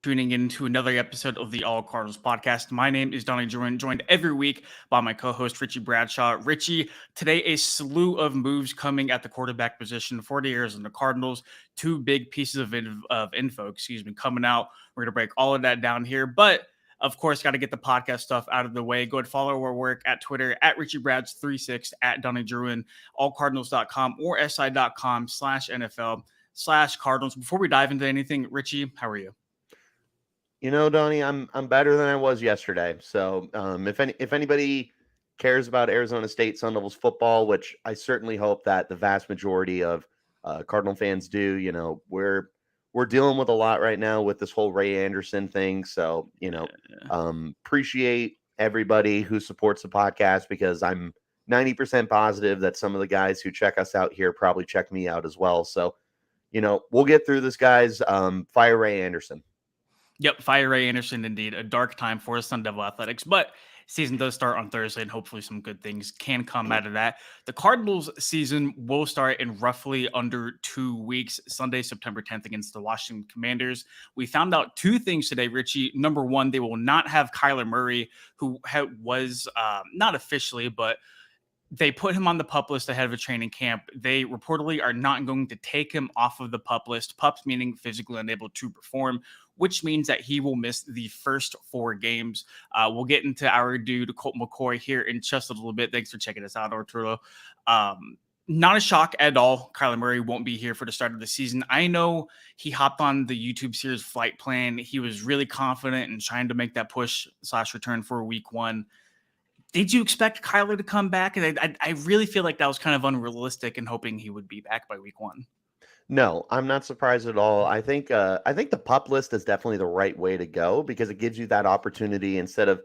tuning in to another episode of the All Cardinals podcast. My name is Donnie Jordan, joined every week by my co-host Richie Bradshaw. Richie, today a slew of moves coming at the quarterback position for the Arizona Cardinals. Two big pieces of info, coming out. We're going to break all of that down here, but of course, got to get the podcast stuff out of the way. Go ahead, follow our work at Twitter, at RichieBrads36, at Donnie Druin, allcardinals.com or si.com/NFL/Cardinals. Before we dive into anything, Richie, how are you? You know, Donnie, I'm better than I was yesterday. So if anybody cares about Arizona State Sun Devils football, which I certainly hope that the vast majority of Cardinal fans do, we're dealing with a lot right now with this whole Ray Anderson thing. So, appreciate everybody who supports the podcast because I'm 90% positive that some of the guys who check us out here probably check me out as well. So, we'll get through this, guys. Fire Ray Anderson. Yep, fire Ray Anderson, indeed. A dark time for Sun Devil Athletics, but season does start on Thursday, and hopefully some good things can come out of that. The Cardinals season will start in roughly under 2 weeks, Sunday, September 10th against the Washington Commanders. We found out two things today, Richie. Number one, they will not have Kyler Murray, who was not officially, but they put him on the PUP list ahead of a training camp. They reportedly are not going to take him off of the PUP list. PUPs meaning physically unable to perform, which means that he will miss the first 4 games. We'll get into our dude, Colt McCoy, here in just a little bit. Thanks for checking us out, Arturo. Not a shock at all. Kyler Murray won't be here for the start of the season. I know he hopped on the YouTube series Flight Plan. He was really confident and trying to make that push/return for week 1. Did you expect Kyler to come back? And I really feel like that was kind of unrealistic and hoping he would be back by week 1. No, I'm not surprised at all. I think the PUP list is definitely the right way to go because it gives you that opportunity instead of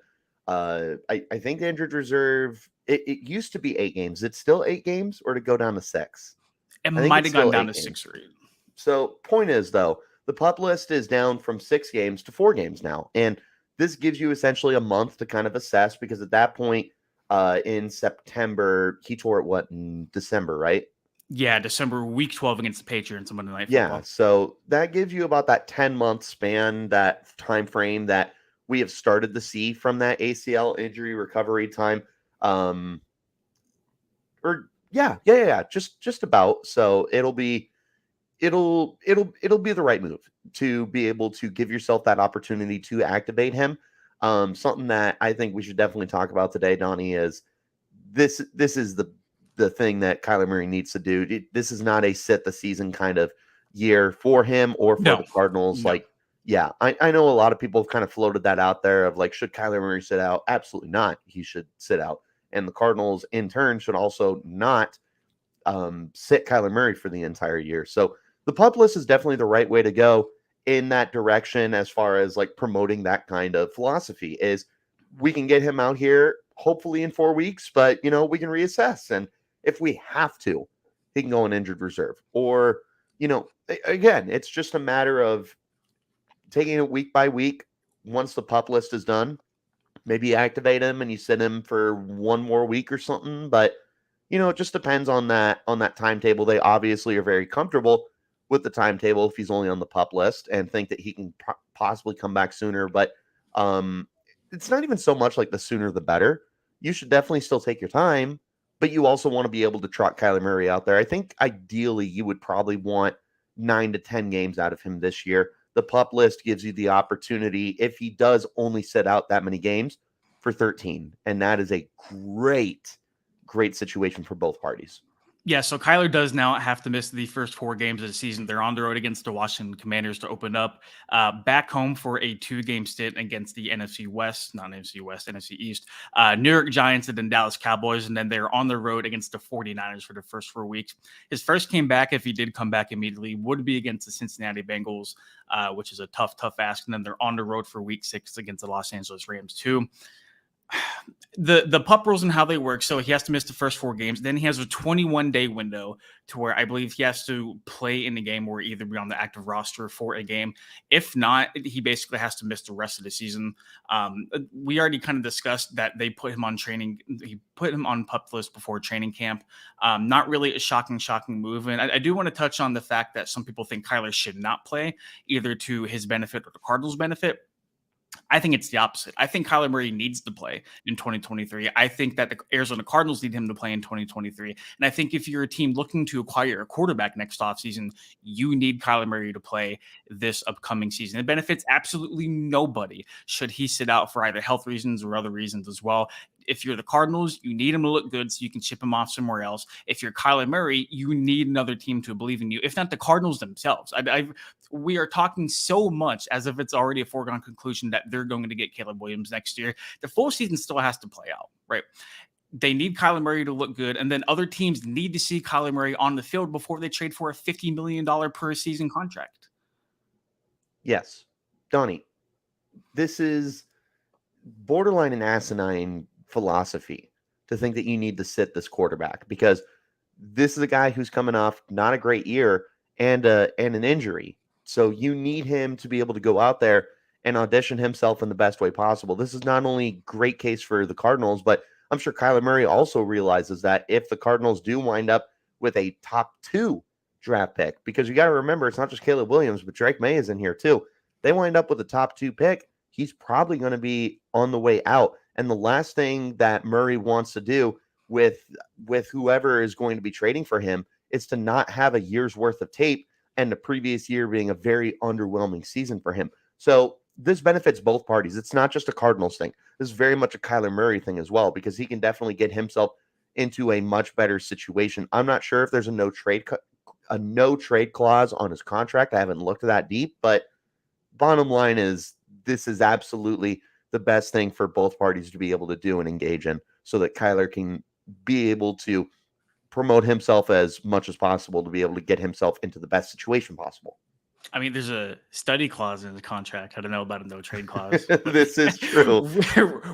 I think the injured reserve it used to be 8 games. It's still 8 games or to go down to 6? It might have gone down to 6 or 8. So point is though, the PUP list is down from 6 games to 4 games now. And this gives you essentially a month to kind of assess because at that point in September, he tore it in December, right? Yeah, December, week 12 against the Patriots on Monday Night Football. Yeah, so that gives you about that 10-month span, that time frame that we have started to see from that ACL injury recovery time. Just about. So it'll be the right move to be able to give yourself that opportunity to activate him. Something that I think we should definitely talk about today, Donnie, is this is the thing that Kyler Murray needs to do. This is not a sit the season kind of year for him or for the Cardinals. No. I know a lot of people have kind of floated that out there of like, should Kyler Murray sit out? Absolutely not. He should sit out. And the Cardinals in turn should also not sit Kyler Murray for the entire year. So the PUP list is definitely the right way to go in that direction as far as like promoting that kind of philosophy is we can get him out here hopefully in 4 weeks, but we can reassess. And if we have to, he can go on injured reserve or, again, it's just a matter of taking it week by week. Once the PUP list is done, maybe activate him and you sit him for 1 more week or something. But, it just depends on that timetable. They obviously are very comfortable with the timetable if he's only on the PUP list and think that he can possibly come back sooner. But it's not even so much like the sooner the better. You should definitely still take your time, but you also want to be able to trot Kyler Murray out there. I think ideally you would probably want 9 to 10 games out of him this year. The PUP list gives you the opportunity, if he does only sit out that many games, for 13. And that is a great situation for both parties. Yeah, so Kyler does now have to miss the first 4 games of the season. They're on the road against the Washington Commanders to open up, back home for a 2-game stint against the NFC West, not NFC West, NFC East, New York Giants and then Dallas Cowboys, and then they're on the road against the 49ers for the first 4 weeks. His first game back, if he did come back immediately, would be against the Cincinnati Bengals, which is a tough ask, and then they're on the road for week 6 against the Los Angeles Rams too. The pup rules and how they work. So he has to miss the first 4 games. Then he has a 21-day window to where I believe he has to play in the game or either be on the active roster for a game. If not, he basically has to miss the rest of the season. We already kind of discussed that they put him on training. He put him on pup list before training camp. Not really a shocking move. And I do want to touch on the fact that some people think Kyler should not play, either to his benefit or the Cardinals' benefit. I think it's the opposite. I think Kyler Murray needs to play in 2023. I think that the Arizona Cardinals need him to play in 2023. And I think if you're a team looking to acquire a quarterback next offseason, you need Kyler Murray to play this upcoming season. It benefits absolutely nobody should he sit out for either health reasons or other reasons as well. If you're the Cardinals, you need him to look good so you can ship him off somewhere else. If you're Kyler Murray, you need another team to believe in you, if not the Cardinals themselves. We are talking so much as if it's already a foregone conclusion that they're going to get Caleb Williams next year. The full season still has to play out, right? They need Kyler Murray to look good, and then other teams need to see Kyler Murray on the field before they trade for a $50 million per season contract. Yes. Donnie, this is borderline an asinine philosophy to think that you need to sit this quarterback, because this is a guy who's coming off not a great year and an injury. So you need him to be able to go out there and audition himself in the best way possible. This is not only great case for the Cardinals, but I'm sure Kyler Murray also realizes that if the Cardinals do wind up with a top 2 draft pick, because you got to remember, it's not just Caleb Williams, but Drake May is in here too. They wind up with a top 2 pick, he's probably going to be on the way out. And the last thing that Murray wants to do with whoever is going to be trading for him is to not have a year's worth of tape, and the previous year being a very underwhelming season for him. So this benefits both parties. It's not just a Cardinals thing. This is very much a Kyler Murray thing as well, because he can definitely get himself into a much better situation. I'm not sure if there's a no trade clause on his contract. I haven't looked at that deep, but bottom line is this is absolutely the best thing for both parties to be able to do and engage in, so that Kyler can be able to promote himself as much as possible to be able to get himself into the best situation possible. I mean, there's a study clause in the contract. I don't know about a no trade clause. This is true.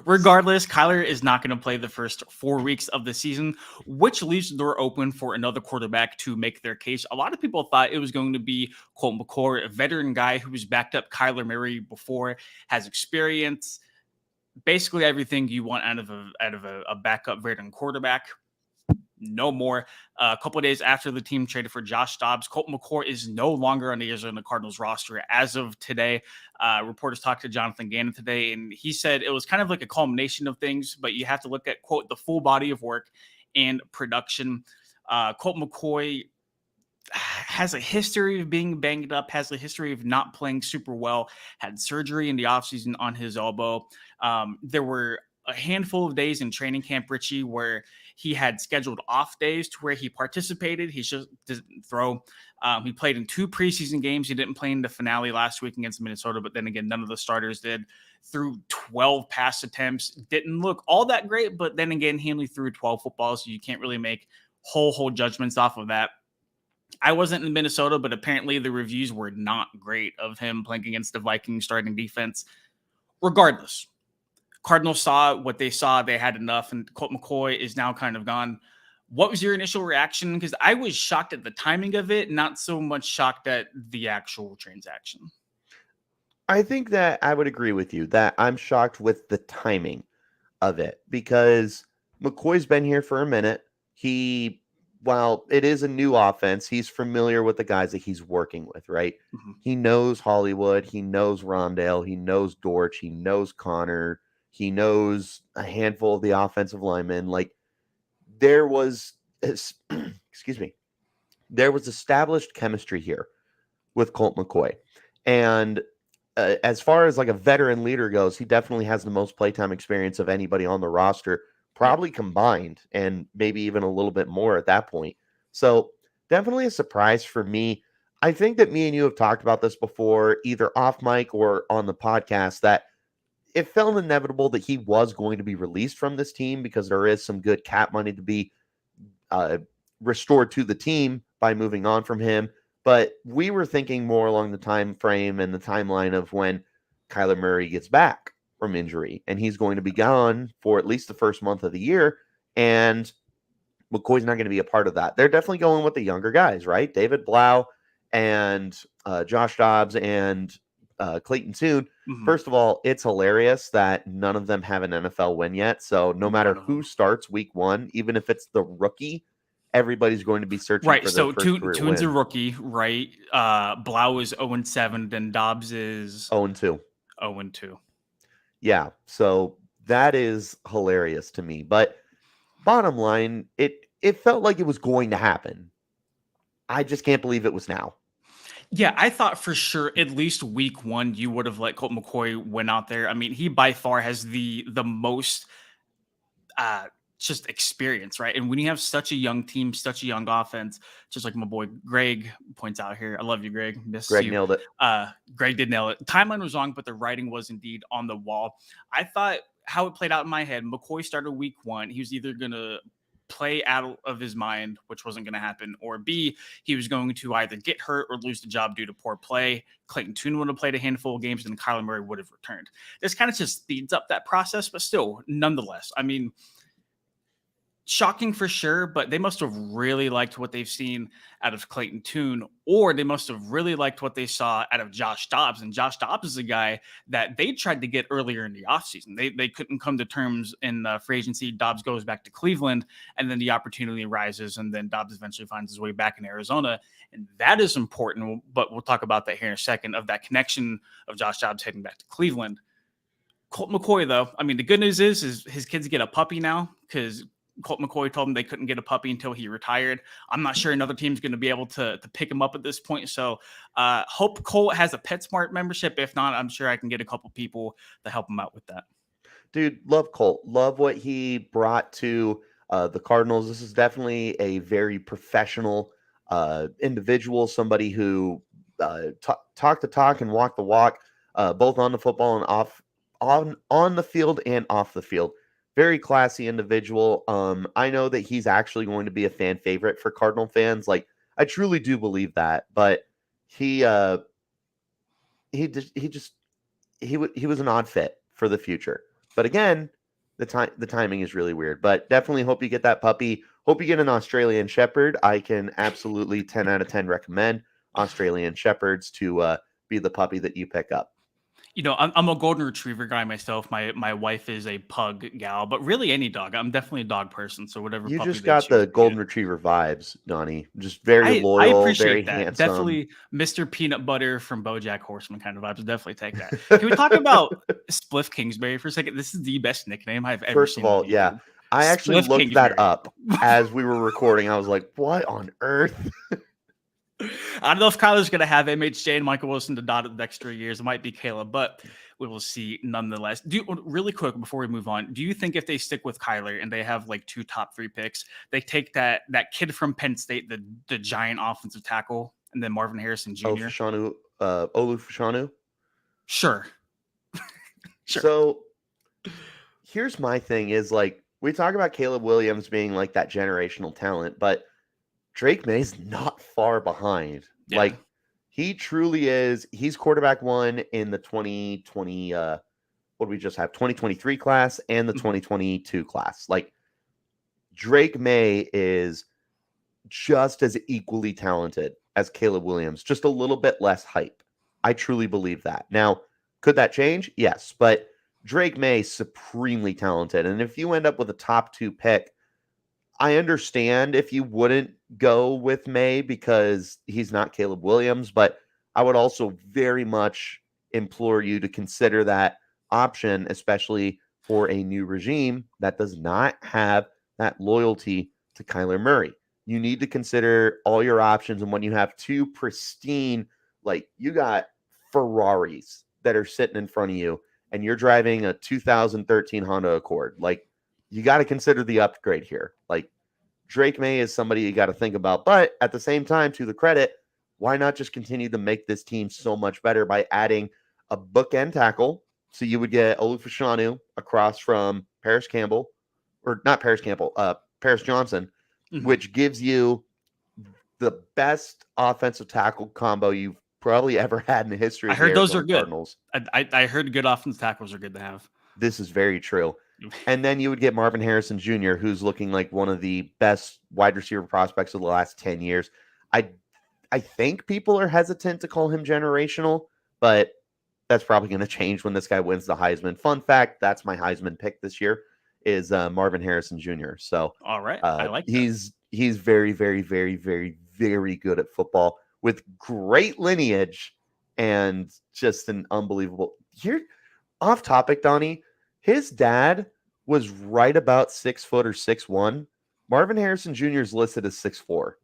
Regardless, Kyler is not going to play the first 4 weeks of the season, which leaves the door open for another quarterback to make their case. A lot of people thought it was going to be Colt McCoy, a veteran guy who has backed up Kyler Murray before, has experience, basically everything you want out of a backup veteran quarterback. No more. A couple of days after the team traded for Josh Dobbs, Colt McCoy is no longer on the Arizona Cardinals roster as of today. Reporters talked to Jonathan Gannon today, and he said it was kind of like a culmination of things, but you have to look at, quote, the full body of work and production. Colt McCoy has a history of being banged up, has a history of not playing super well, had surgery in the offseason on his elbow. There were a handful of days in training camp, Richie, where he had scheduled off days to where he participated. He just didn't throw. He played in 2 preseason games. He didn't play in the finale last week against Minnesota, but then again, none of the starters did. Threw 12 pass attempts. Didn't look all that great, but then again, he only threw 12 footballs, so you can't really make whole judgments off of that. I wasn't in Minnesota, but apparently the reviews were not great of him playing against the Vikings starting defense. Regardless, Cardinals saw what they saw. They had enough, and Colt McCoy is now kind of gone. What was your initial reaction? Because I was shocked at the timing of it, not so much shocked at the actual transaction. I think that I would agree with you that I'm shocked with the timing of it, because McCoy's been here for a minute. While it is a new offense, he's familiar with the guys that he's working with, right? Mm-hmm. He knows Hollywood. He knows Rondale. He knows Dortch. He knows Connor. He knows a handful of the offensive linemen. Like, there was, excuse me, there was established chemistry here with Colt McCoy. And as far as like a veteran leader goes, he definitely has the most playtime experience of anybody on the roster, probably combined, and maybe even a little bit more at that point. So definitely a surprise for me. I think that me and you have talked about this before, either off mic or on the podcast, that it felt inevitable that he was going to be released from this team, because there is some good cap money to be restored to the team by moving on from him. But we were thinking more along the time frame and the timeline of when Kyler Murray gets back from injury, and he's going to be gone for at least the first month of the year. And McCoy's not going to be a part of that. They're definitely going with the younger guys, right? David Blau and Josh Dobbs and Clayton Tune. Mhm. First of all, it's hilarious that none of them have an NFL win yet. So no matter None of who them. starts week one, even if it's the rookie, everybody's going to be searching Right. for their So first career Tune's a win. rookie, right? Blau is 0-7, then Dobbs is 0-2. 0-2. Yeah. So that is hilarious to me. But bottom line, it felt like it was going to happen. I just can't believe it was now. Yeah, I thought for sure at least week one you would have let Colt McCoy win out there. I mean, he by far has the most uh just experience, right? And when you have such a young team, such a young offense, just like my boy Greg points out here. I love you, Greg. Miss Greg you. nailed it. Greg did nail it. Timeline was wrong, but the writing was indeed on the wall. I thought how it played out in my head, McCoy started week one. He was either gonna play out of his mind, which wasn't going to happen, or B, he was going to either get hurt or lose the job due to poor play. Clayton Tune would have played a handful of games, and Kyler Murray would have returned. This kind of just speeds up that process, but still, nonetheless, I mean, shocking for sure, but they must have really liked what they've seen out of Clayton Tune, or they must have really liked what they saw out of Josh Dobbs. And Josh Dobbs is a guy that they tried to get earlier in the offseason. They couldn't come to terms in free agency. Dobbs goes back to Cleveland, and then the opportunity arises, and then Dobbs eventually finds his way back in Arizona. And that is important, but we'll talk about that here in a second, of that connection of Josh Dobbs heading back to Cleveland. Colt McCoy, though, I mean, the good news is his kids get a puppy now, because Colt McCoy told him they couldn't get a puppy until he retired. I'm not sure another team's going to be able to pick him up at this point. So hope Colt has a PetSmart membership. If not, I'm sure I can get a couple people to help him out with that. Dude, love Colt. Love what he brought to the Cardinals. This is definitely a very professional individual, somebody who talk the talk and walk the walk, both on the football and off on the field and off the field. Very classy individual. I know that he's actually going to be a fan favorite for Cardinal fans. Like, I truly do believe that. But he was an odd fit for the future. But again, the timing is really weird. But definitely hope you get that puppy. Hope you get an Australian Shepherd. I can absolutely 10 out of 10 recommend Australian Shepherds to be the puppy that you pick up. You know, I'm a golden retriever guy myself. My wife is a pug gal, but really any dog. I'm definitely a dog person. So whatever You puppy just they got choose the to get. golden retriever vibes, Donnie. Just very I loyal, very appreciate that. handsome. Definitely Mr. Peanut Butter from BoJack Horseman kind of vibes. Definitely take that. Can we talk about Spliff Kingsbury for a second? This is the best nickname I've ever First of seen on all, yeah, YouTube. I actually Spliff looked that Kingsbury. up as we were recording. I was like, what on earth? I don't know if Kyler's going to have MHJ and Michael Wilson to dot it the next 3 years. It might be Caleb, but we will see nonetheless. Really quick before we move on, do you think if they stick with Kyler and they have like 2 top 3 picks, they take that kid from Penn State, the giant offensive tackle, and then Marvin Harrison Jr.? Olu Fashanu? Sure. Sure. So here's my thing is, like, we talk about Caleb Williams being like that generational talent, but Drake May's not far behind. Yeah. Like, he truly is. He's quarterback 1 in the 2020 what do we just have? 2023 class and the 2022 class. Like, Drake May is just as equally talented as Caleb Williams, just a little bit less hype. I truly believe that. Now, could that change? Yes, but Drake May supremely talented. And if you end up with a top 2 pick, I understand if you wouldn't go with May because he's not Caleb Williams, but I would also very much implore you to consider that option, especially for a new regime that does not have that loyalty to Kyler Murray. You need to consider all your options. And when you have 2 pristine, like, you got Ferraris that are sitting in front of you and you're driving a 2013 Honda Accord, like, you got to consider the upgrade here. Like, Drake May is somebody you got to think about. But at the same time, to the credit, why not just continue to make this team so much better by adding a bookend tackle? So you would get Olu Fashanu across from Paris Campbell, or not Paris Campbell, Paris Johnson, which gives you the best offensive tackle combo you've probably ever had in the history I of the heard those are Arizona good. Cardinals. I heard good offensive tackles are good to have. This is very true. And then you would get Marvin Harrison Jr., who's looking like one of the best wide receiver prospects of the last 10 years. I I think people are hesitant to call him generational, but that's probably going to change when this guy wins the Heisman. Fun fact, that's my Heisman pick this year is Marvin Harrison Jr. So All right. I like that. he's very, very, very, very, very good at football with great lineage and just an unbelievable here. Off topic, Donnie. His dad was right about 6 foot or 6'1". Marvin Harrison Jr. is listed as 6'4".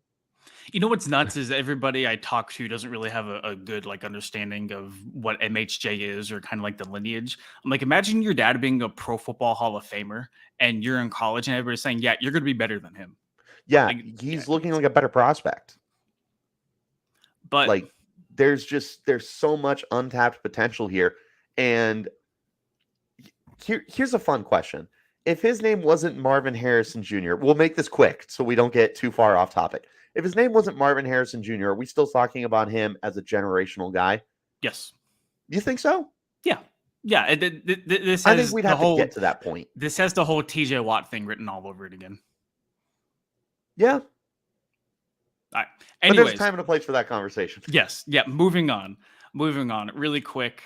You know what's nuts is everybody I talk to doesn't really have a good like understanding of what MHJ is or kind of like the lineage. I'm like, imagine your dad being a Pro Football Hall of Famer and you're in college and everybody's saying, yeah, you're going to be better than him. Yeah, Like, he's looking like a better prospect. But like there's so much untapped potential here. And here's a fun question. If his name wasn't Marvin Harrison Jr., we'll make this quick so we don't get too far off topic. If his name wasn't Marvin Harrison Jr., are we still talking about him as a generational guy? yes. You think so? Yeah. Yeah. This has I think we'd have to get to that point. This has the whole TJ Watt thing written all over it again. Yeah. All right. But Anyways, there's time and a place for that conversation. Yes. Yeah. Moving on. Really quick.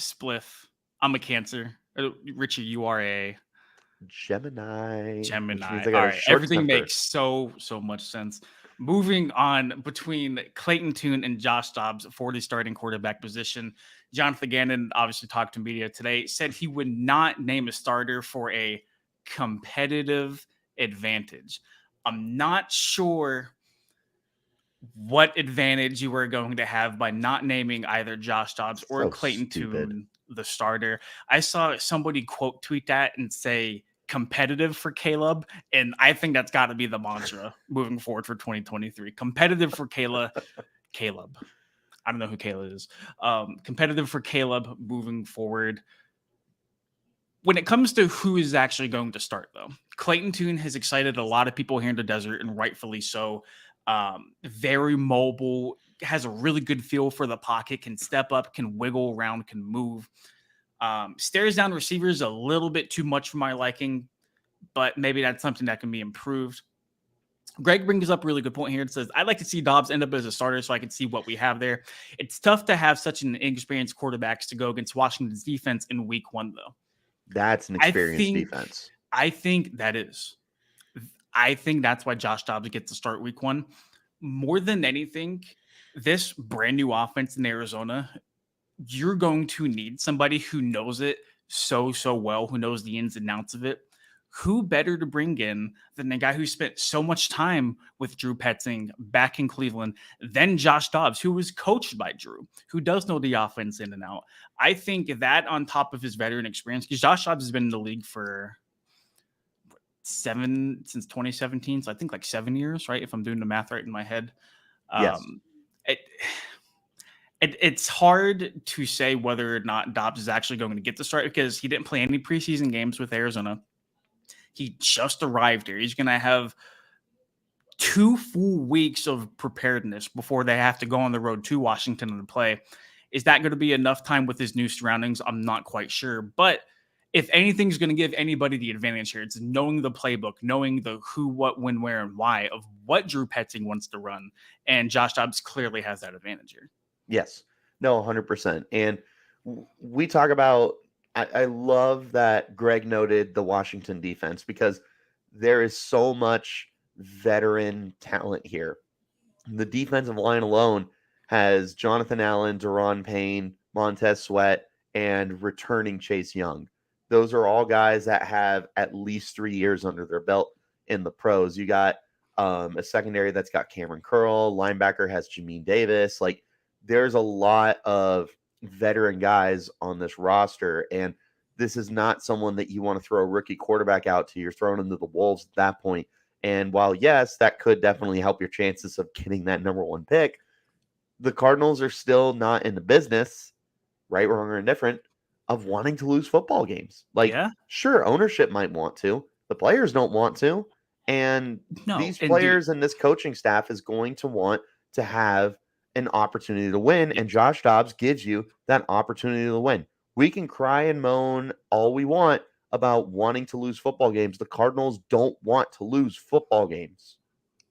Spliff. I'm a Cancer. Richie, you are a Gemini. All right. Everything makes so much sense. Moving on between Clayton Tune and Josh Dobbs for the starting quarterback position. Jonathan Gannon obviously talked to media today, said he would not name a starter for a competitive advantage. I'm not sure what advantage you were going to have by not naming either Josh Dobbs or Clayton Tune the starter. I saw somebody quote tweet that and say competitive for Caleb, and I think that's got to be the mantra moving forward for 2023. Competitive for Caleb. I don't know who Caleb is. Competitive for Caleb moving forward. When it comes to who is actually going to start, though, Clayton Tune has excited a lot of people here in the desert, and rightfully so. Very mobile, has a really good feel for the pocket, can step up, can wiggle around, can move. Stares down receivers a little bit too much for my liking, but maybe that's something that can be improved. Greg brings up a really good point here. It says, I'd like to see Dobbs end up as a starter so I can see what we have there. It's tough to have such an inexperienced quarterbacks to go against Washington's defense in week 1, though. That's an experienced defense. I think that is. I think that's why Josh Dobbs gets to start week 1. More than anything, this brand new offense in Arizona, you're going to need somebody who knows it so well, who knows the ins and outs of it. Who better to bring in than the guy who spent so much time with Drew Petzing back in Cleveland than Josh Dobbs, who was coached by Drew, who does know the offense in and out. I think that on top of his veteran experience, because Josh Dobbs has been in the league for since 2017, so I think like 7 years, right? If I'm doing the math right in my head. Yes. It's hard to say whether or not Dobbs is actually going to get the start because he didn't play any preseason games with Arizona. He just arrived here. He's going to have 2 full weeks of preparedness before they have to go on the road to Washington and play. Is that going to be enough time with his new surroundings? I'm not quite sure. But if anything's going to give anybody the advantage here, it's knowing the playbook, knowing the who, what, when, where, and why of what Drew Petzing wants to run. And Josh Dobbs clearly has that advantage here. Yes. No, 100%. And we talk about, I love that Greg noted the Washington defense because there is so much veteran talent here. The defensive line alone has Jonathan Allen, Daron Payne, Montez Sweat, and returning Chase Young. Those are all guys that have at least 3 years under their belt in the pros. You got a secondary that's got Cameron Curl, linebacker has Jamin Davis. Like, there's a lot of veteran guys on this roster, and this is not someone that you want to throw a rookie quarterback out to. You're throwing him to the wolves at that point. And while, yes, that could definitely help your chances of getting that number 1 pick, the Cardinals are still not in the business, right, wrong, or indifferent, of wanting to lose football games. Like, sure, ownership might want to. The players don't want to. And these players and this coaching staff is going to want to have an opportunity to win, and Josh Dobbs gives you that opportunity to win. We can cry and moan all we want about wanting to lose football games. The Cardinals don't want to lose football games.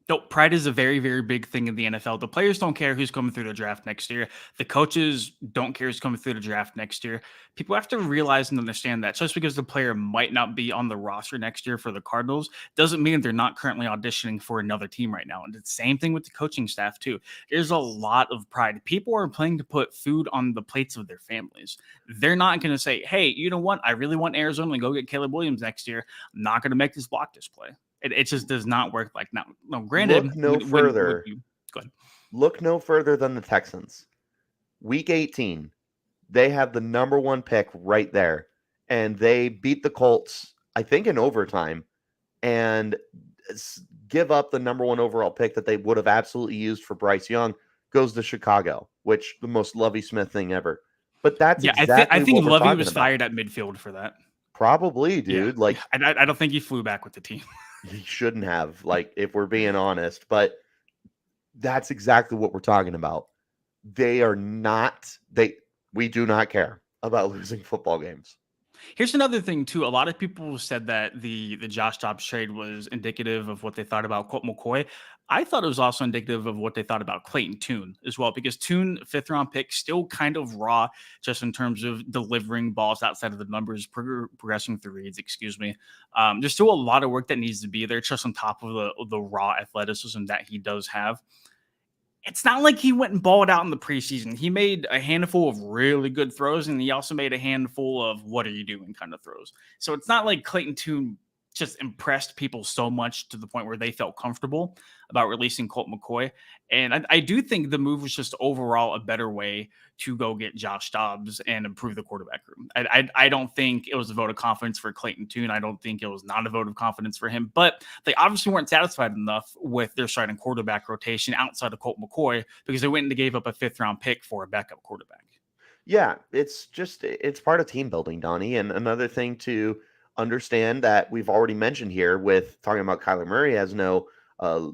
No, pride is a very, very big thing in the NFL. The players don't care who's coming through the draft next year. The coaches don't care who's coming through the draft next year. People have to realize and understand that just because the player might not be on the roster next year for the Cardinals doesn't mean they're not currently auditioning for another team right now. And it's the same thing with the coaching staff, too. There's a lot of pride. People are playing to put food on the plates of their families. They're not going to say, hey, you know what? I really want Arizona to go get Caleb Williams next year. I'm not going to make this block display. It just does not work like that. No, granted, Look no further. Go ahead. Look no further than the Texans. Week 18, they have the number 1 pick right there, and they beat the Colts, I think, in overtime, and give up the number 1 overall pick that they would have absolutely used for Bryce Young. Goes to Chicago, which the most Lovie Smith thing ever. But that's exactly I think what we're Lovie talking was about. fired at midfield for that. Probably, dude. Yeah. Like, I don't think he flew back with the team. He shouldn't have, like, if we're being honest, but that's exactly what we're talking about. We do not care about losing football games. Here's another thing too. A lot of people said that the Josh Dobbs trade was indicative of what they thought about Colt McCoy. I thought it was also indicative of what they thought about Clayton Tune as well, because Tune, 5th-round pick, still kind of raw just in terms of delivering balls outside of the numbers, progressing through reads, excuse me. There's still a lot of work that needs to be there just on top of the raw athleticism that he does have. It's not like he went and balled out in the preseason. He made a handful of really good throws, and he also made a handful of what are you doing kind of throws. So it's not like Clayton Tune just impressed people so much to the point where they felt comfortable about releasing Colt McCoy. And I do think the move was just overall a better way to go get Josh Dobbs and improve the quarterback room. I don't think it was a vote of confidence for Clayton Tune. I don't think it was not a vote of confidence for him, but they obviously weren't satisfied enough with their starting quarterback rotation outside of Colt McCoy because they went and gave up a 5th-round pick for a backup quarterback. Yeah, it's part of team building, Donnie. And another thing to understand that we've already mentioned here with talking about Kyler Murray has no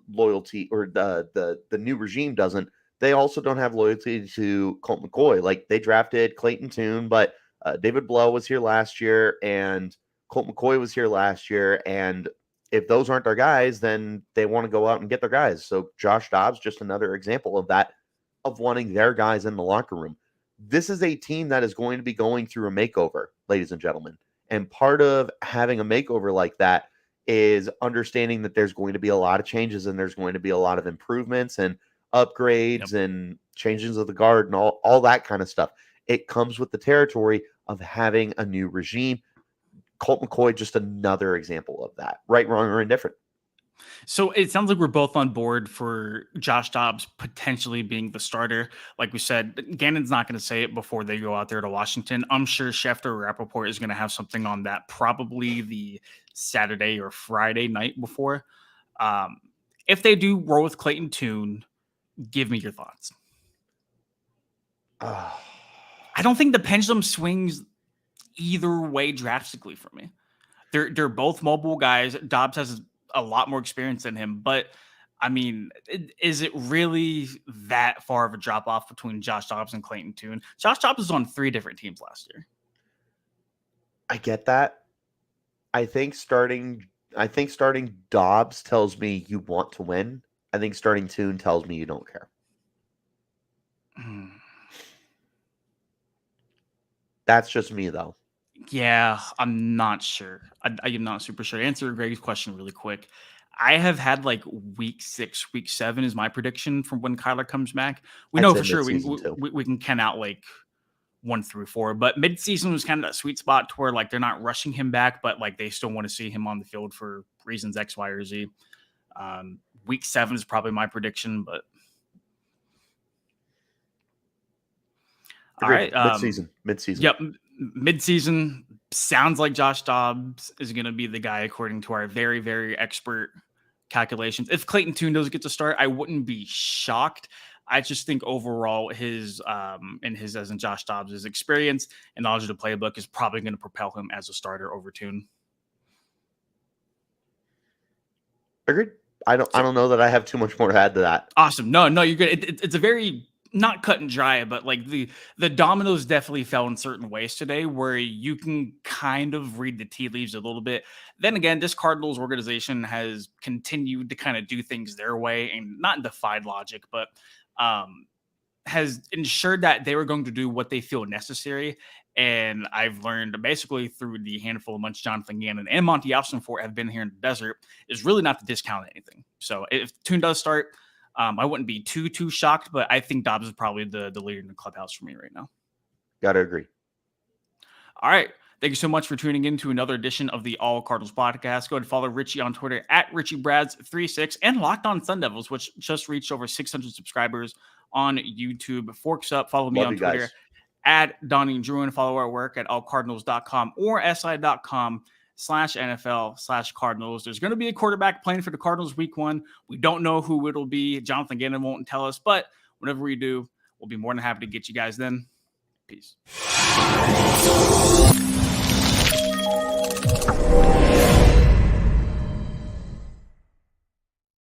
loyalty, or the new regime doesn't. They also don't have loyalty to Colt McCoy. Like, they drafted Clayton Tune, but David Blough was here last year, and Colt McCoy was here last year. And if those aren't their guys, then they want to go out and get their guys. So Josh Dobbs, just another example of that, of wanting their guys in the locker room. This is a team that is going to be going through a makeover, ladies and gentlemen. And part of having a makeover like that is understanding that there's going to be a lot of changes, and there's going to be a lot of improvements and upgrades and changes of the guard and all that kind of stuff. It comes with the territory of having a new regime. Colt McCoy, just another example of that. Right, wrong, or indifferent. So it sounds like we're both on board for Josh Dobbs potentially being the starter. Like we said, Gannon's not going to say it before they go out there to Washington. I'm sure Schefter or Rappaport is going to have something on that probably the Saturday or Friday night before. If they do roll with Clayton Tune, give me your thoughts. I don't think the pendulum swings either way drastically for me. They're both mobile guys. Dobbs has a lot more experience than him, but I mean, is it really that far of a drop off between Josh Dobbs and Clayton Tune? Josh Dobbs was on 3 different teams last year. I get that. I think starting Dobbs tells me you want to win. I think starting Tune tells me you don't care. That's just me, though. Yeah, I'm not sure. I am not super sure. Answer Greg's question really quick. I have had like week 6, week 7 is my prediction from when Kyler comes back. We know for sure we can count out like 1 through 4, but mid-season was kind of that sweet spot to where like they're not rushing him back, but like they still want to see him on the field for reasons X, Y, or Z. Week 7 is probably my prediction, but Agreed. all right. Mid-season. Yep. Mid-season sounds like Josh Dobbs is going to be the guy according to our very, very expert calculations. If Clayton Tune does get to start, I wouldn't be shocked. I just think overall his as in Josh Dobbs' experience and knowledge of the playbook is probably going to propel him as a starter over Tune. Agreed. I don't know that I have too much more to add to that. Awesome. No, you're good. It's a very not cut and dry, but like the dominoes definitely fell in certain ways today where you can kind of read the tea leaves a little bit. Then again, this Cardinals organization has continued to kind of do things their way and not defied logic, but has ensured that they were going to do what they feel necessary. And I've learned basically through the handful of months Jonathan Gannon and Monty Fort have been here in the desert is really not to discount anything. So if Tune does start, I wouldn't be too shocked, but I think Dobbs is probably the leader in the clubhouse for me right now. Gotta agree. All right. Thank you so much for tuning in to another edition of the All Cardinals podcast. Go ahead and follow Richie on Twitter at RichieBrads36 and Locked On Sun Devils, which just reached over 600 subscribers on YouTube. Forks up. Follow me on Twitter guys. at Donnie Druin. Follow our work at allcardinals.com or si.com/NFL/Cardinals. There's going to be a quarterback playing for the Cardinals week 1. We don't know who it'll be. Jonathan Gannon won't tell us, but whenever we do, we'll be more than happy to get you guys then. Peace.